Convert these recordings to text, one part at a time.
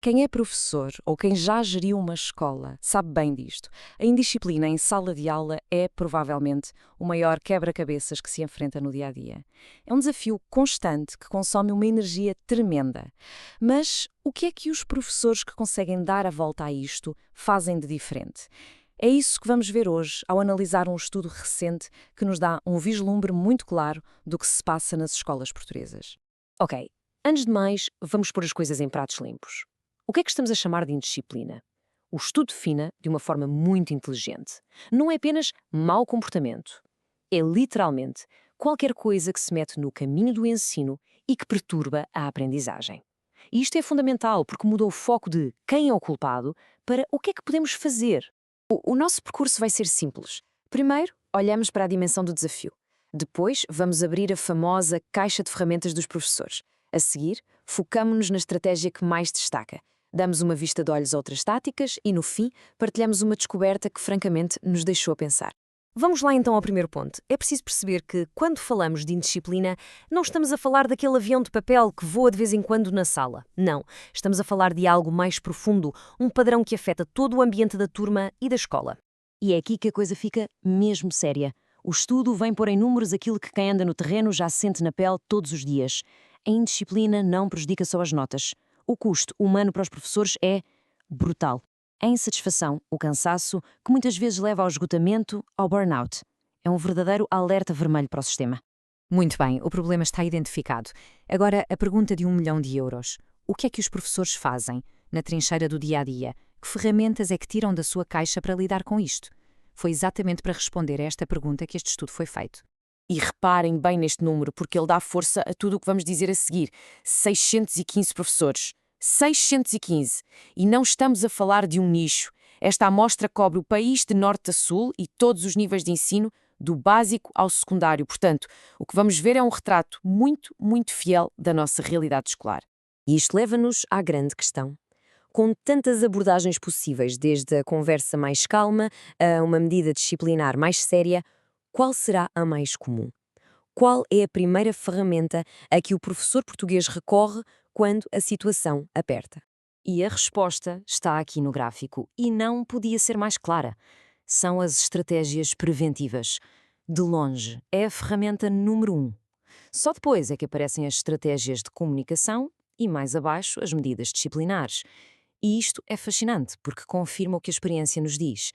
Quem é professor ou quem já geriu uma escola sabe bem disto. A indisciplina em sala de aula é, provavelmente, o maior quebra-cabeças que se enfrenta no dia a dia. É um desafio constante que consome uma energia tremenda. Mas o que é que os professores que conseguem dar a volta a isto fazem de diferente? É isso que vamos ver hoje ao analisar um estudo recente que nos dá um vislumbre muito claro do que se passa nas escolas portuguesas. Ok, antes de mais, vamos pôr as coisas em pratos limpos. O que é que estamos a chamar de indisciplina? O estudo define de uma forma muito inteligente. Não é apenas mau comportamento. É literalmente qualquer coisa que se mete no caminho do ensino e que perturba a aprendizagem. E isto é fundamental porque muda o foco de quem é o culpado para o que é que podemos fazer. O nosso percurso vai ser simples. Primeiro, olhamos para a dimensão do desafio. Depois, vamos abrir a famosa caixa de ferramentas dos professores. A seguir, focamo-nos na estratégia que mais destaca. Damos uma vista de olhos a outras táticas e, no fim, partilhamos uma descoberta que, francamente, nos deixou a pensar. Vamos lá então ao primeiro ponto. É preciso perceber que, quando falamos de indisciplina, não estamos a falar daquele avião de papel que voa de vez em quando na sala. Não. Estamos a falar de algo mais profundo, um padrão que afeta todo o ambiente da turma e da escola. E é aqui que a coisa fica mesmo séria. O estudo vem pôr em números aquilo que quem anda no terreno já sente na pele todos os dias. A indisciplina não prejudica só as notas. O custo humano para os professores é brutal. A insatisfação, o cansaço, que muitas vezes leva ao esgotamento, ao burnout. É um verdadeiro alerta vermelho para o sistema. Muito bem, o problema está identificado. Agora, a pergunta de 1 milhão de euros. O que é que os professores fazem, na trincheira do dia-a-dia? Que ferramentas é que tiram da sua caixa para lidar com isto? Foi exatamente para responder a esta pergunta que este estudo foi feito. E reparem bem neste número, porque ele dá força a tudo o que vamos dizer a seguir. 615 professores. 615. E não estamos a falar de um nicho. Esta amostra cobre o país de norte a sul e todos os níveis de ensino, do básico ao secundário. Portanto, o que vamos ver é um retrato muito, muito fiel da nossa realidade escolar. E isto leva-nos à grande questão. Com tantas abordagens possíveis, desde a conversa mais calma a uma medida disciplinar mais séria, qual será a mais comum? Qual é a primeira ferramenta a que o professor português recorre quando a situação aperta? E a resposta está aqui no gráfico e não podia ser mais clara. São as estratégias preventivas. De longe, é a ferramenta número 1. Só depois é que aparecem as estratégias de comunicação e, mais abaixo, as medidas disciplinares. E isto é fascinante porque confirma o que a experiência nos diz.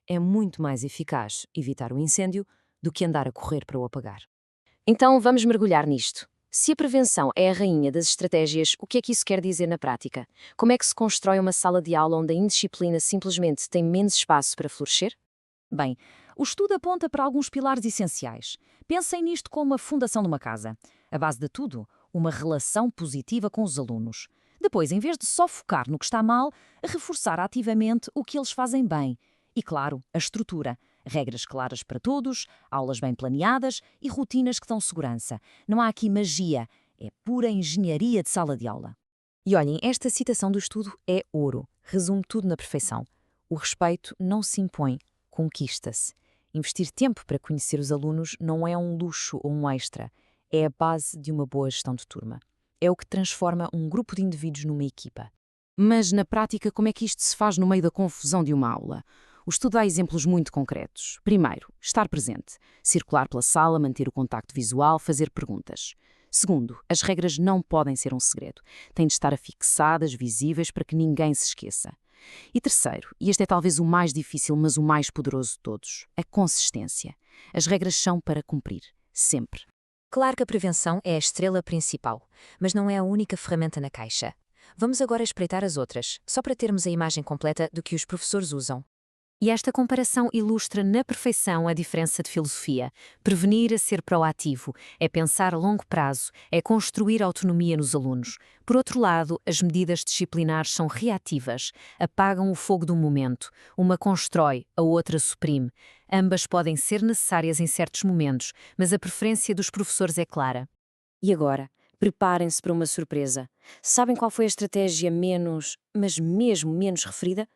É muito mais eficaz evitar o incêndio do que andar a correr para o apagar. Então vamos mergulhar nisto. Se a prevenção é a rainha das estratégias, o que é que isso quer dizer na prática? Como é que se constrói uma sala de aula onde a indisciplina simplesmente tem menos espaço para florescer? Bem, o estudo aponta para alguns pilares essenciais. Pensem nisto como a fundação de uma casa. A base de tudo, uma relação positiva com os alunos. Depois, em vez de só focar no que está mal, reforçar ativamente o que eles fazem bem. E, claro, a estrutura. Regras claras para todos, aulas bem planeadas e rotinas que dão segurança. Não há aqui magia, é pura engenharia de sala de aula. E olhem, esta citação do estudo é ouro. Resume tudo na perfeição. O respeito não se impõe, conquista-se. Investir tempo para conhecer os alunos não é um luxo ou um extra. É a base de uma boa gestão de turma. É o que transforma um grupo de indivíduos numa equipa. Mas, na prática, como é que isto se faz no meio da confusão de uma aula? O estudo dá exemplos muito concretos. Primeiro, estar presente. Circular pela sala, manter o contacto visual, fazer perguntas. Segundo, as regras não podem ser um segredo. Têm de estar afixadas, visíveis, para que ninguém se esqueça. E terceiro, e este é talvez o mais difícil, mas o mais poderoso de todos, a consistência. As regras são para cumprir, sempre. Claro que a prevenção é a estrela principal, mas não é a única ferramenta na caixa. Vamos agora espreitar as outras, só para termos a imagem completa do que os professores usam. E esta comparação ilustra na perfeição a diferença de filosofia. Prevenir é ser proativo, é pensar a longo prazo, é construir autonomia nos alunos. Por outro lado, as medidas disciplinares são reativas, apagam o fogo do momento. Uma constrói, a outra suprime. Ambas podem ser necessárias em certos momentos, mas a preferência dos professores é clara. E agora? Preparem-se para uma surpresa. Sabem qual foi a estratégia menos, mas mesmo menos referida?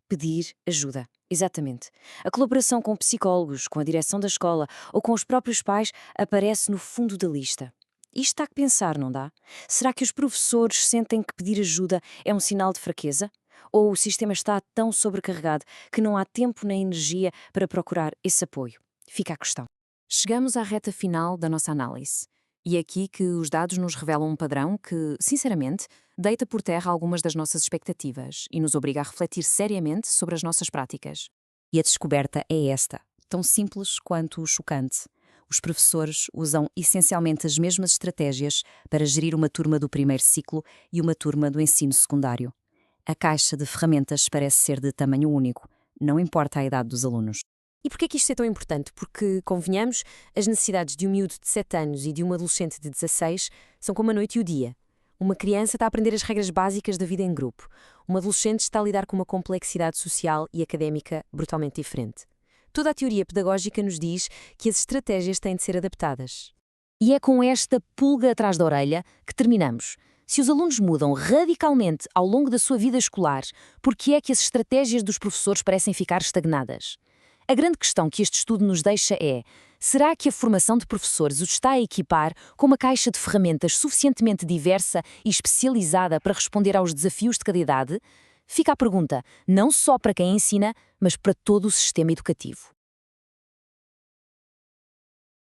Pedir ajuda. Exatamente. A colaboração com psicólogos, com a direção da escola ou com os próprios pais aparece no fundo da lista. Isto dá que pensar, não dá? Será que os professores sentem que pedir ajuda é um sinal de fraqueza? Ou o sistema está tão sobrecarregado que não há tempo nem energia para procurar esse apoio? Fica a questão. Chegamos à reta final da nossa análise. E é aqui que os dados nos revelam um padrão que, sinceramente, deita por terra algumas das nossas expectativas e nos obriga a refletir seriamente sobre as nossas práticas. E a descoberta é esta, tão simples quanto chocante. Os professores usam essencialmente as mesmas estratégias para gerir uma turma do primeiro ciclo e uma turma do ensino secundário. A caixa de ferramentas parece ser de tamanho único, não importa a idade dos alunos. E porquê que isto é tão importante? Porque, convenhamos, as necessidades de um miúdo de 7 anos e de um adolescente de 16 são como a noite e o dia. Uma criança está a aprender as regras básicas da vida em grupo. Um adolescente está a lidar com uma complexidade social e académica brutalmente diferente. Toda a teoria pedagógica nos diz que as estratégias têm de ser adaptadas. E é com esta pulga atrás da orelha que terminamos. Se os alunos mudam radicalmente ao longo da sua vida escolar, por que é que as estratégias dos professores parecem ficar estagnadas? A grande questão que este estudo nos deixa é: será que a formação de professores os está a equipar com uma caixa de ferramentas suficientemente diversa e especializada para responder aos desafios de cada idade? Fica a pergunta, não só para quem ensina, mas para todo o sistema educativo.